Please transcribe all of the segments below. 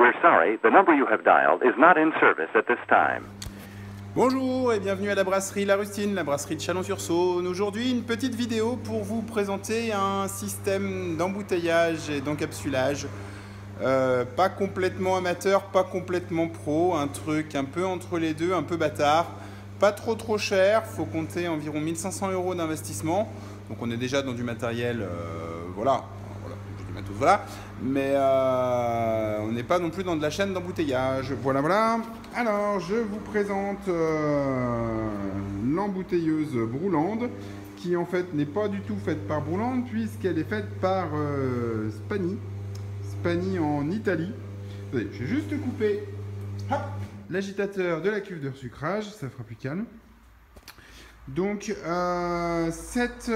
We're sorry, the number you have dialed is not in service at this time. Bonjour et bienvenue à la brasserie La Rustine, la brasserie de Chalon-sur-Saône. Aujourd'hui, une petite vidéo pour vous présenter un système d'embouteillage et d'encapsulage. Pas complètement amateur, pas complètement pro, un truc un peu entre les deux, un peu bâtard. Pas trop cher, faut compter environ 1500 € d'investissement. Donc on est déjà dans du matériel, voilà, du matos, voilà. Mais on n'est pas non plus dans de la chaîne d'embouteillage. Voilà. Alors, je vous présente l'embouteilleuse Brouland, qui en fait n'est pas du tout faite par Brouland, puisqu'elle est faite par Spani en Italie. Attendez, je vais juste couper l'agitateur de la cuve de resucrage, ça fera plus calme. Donc cette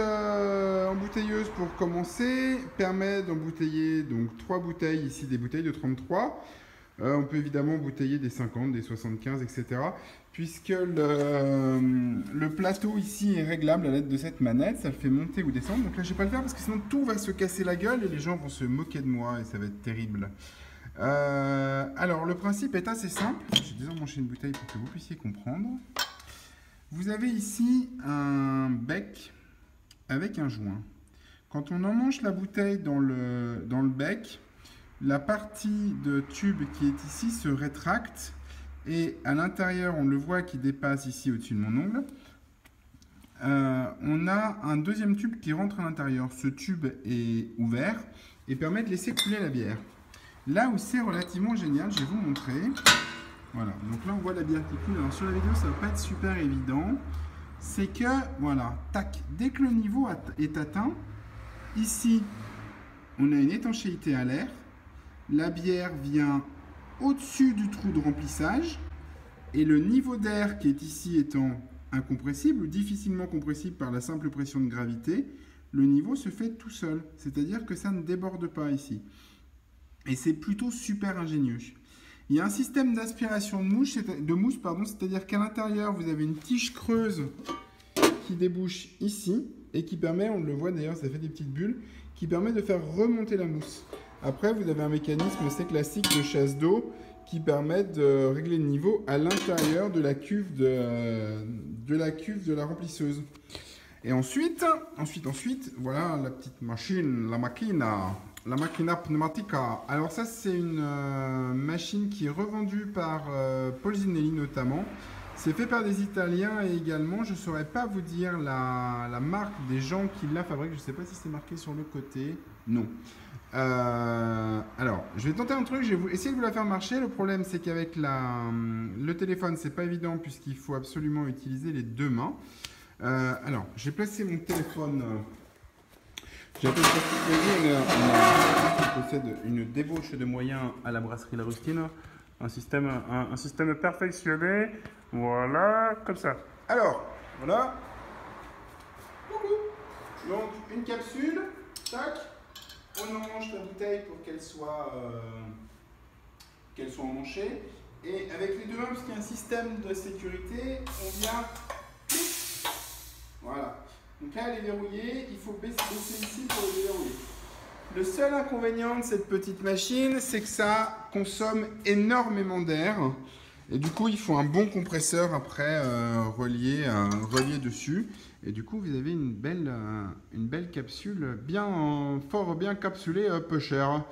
embouteilleuse, pour commencer, permet d'embouteiller donc 3 bouteilles, ici des bouteilles de 33. On peut évidemment embouteiller des 50, des 75, etc. Puisque le plateau ici est réglable à l'aide de cette manette, ça le fait monter ou descendre. Donc là je ne vais pas le faire parce que sinon tout va se casser la gueule et les gens vont se moquer de moi et ça va être terrible. Alors le principe est assez simple. J'ai déjà emmanché une bouteille pour que vous puissiez comprendre. Vous avez ici un bec avec un joint. Quand on emmanche la bouteille dans le bec, la partie de tube qui est ici se rétracte et à l'intérieur, on le voit qui dépasse ici au-dessus de mon ongle. On a un deuxième tube qui rentre à l'intérieur. Ce tube est ouvert et permet de laisser couler la bière. Là où c'est relativement génial, je vais vous montrer. Voilà, donc là on voit la bière qui coule. Alors sur la vidéo ça va pas être super évident. C'est que, voilà, tac, dès que le niveau est atteint, ici on a une étanchéité à l'air. La bière vient au-dessus du trou de remplissage. Et le niveau d'air qui est ici étant incompressible ou difficilement compressible par la simple pression de gravité, le niveau se fait tout seul. C'est-à-dire que ça ne déborde pas ici. Et c'est plutôt super ingénieux. Il y a un système d'aspiration de mousse, c'est-à-dire qu'à l'intérieur, vous avez une tige creuse qui débouche ici et qui permet, on le voit d'ailleurs, ça fait des petites bulles, qui permet de faire remonter la mousse. Après, vous avez un mécanisme assez classique de chasse d'eau qui permet de régler le niveau à l'intérieur de la cuve de la remplisseuse. Et ensuite, voilà la petite machine, la Macchina Pneumatica. Alors ça, c'est une machine qui est revendue par Polzinelli notamment. C'est fait par des Italiens et également, je ne saurais pas vous dire la marque des gens qui la fabriquent. Je ne sais pas si c'est marqué sur le côté. Non. Alors, je vais tenter un truc, je vais essayer de vous la faire marcher. Le problème, c'est qu'avec le téléphone, c'est pas évident puisqu'il faut absolument utiliser les deux mains. Alors, j'ai placé mon téléphone... J'ai appelé qui possède une débauche de moyens à la brasserie La Rustine. Un système perfectionné. Voilà, comme ça. Alors, voilà. Donc, une capsule. Tac. On emmanche la bouteille pour qu'elle soit emmanchée. Et avec les deux mains, parce qu'il y a un système de sécurité, on vient... Voilà. Donc là, elle est verrouillée, il faut baisser ici pour le déverrouiller. Le seul inconvénient de cette petite machine, c'est que ça consomme énormément d'air. Et du coup, il faut un bon compresseur après relié dessus. Et du coup, vous avez une belle capsule fort bien capsulée, peu chère.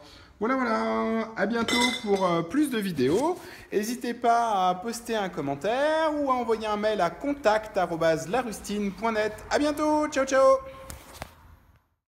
Voilà, à bientôt pour plus de vidéos. N'hésitez pas à poster un commentaire ou à envoyer un mail à contact@larustine.net. À bientôt, ciao ciao.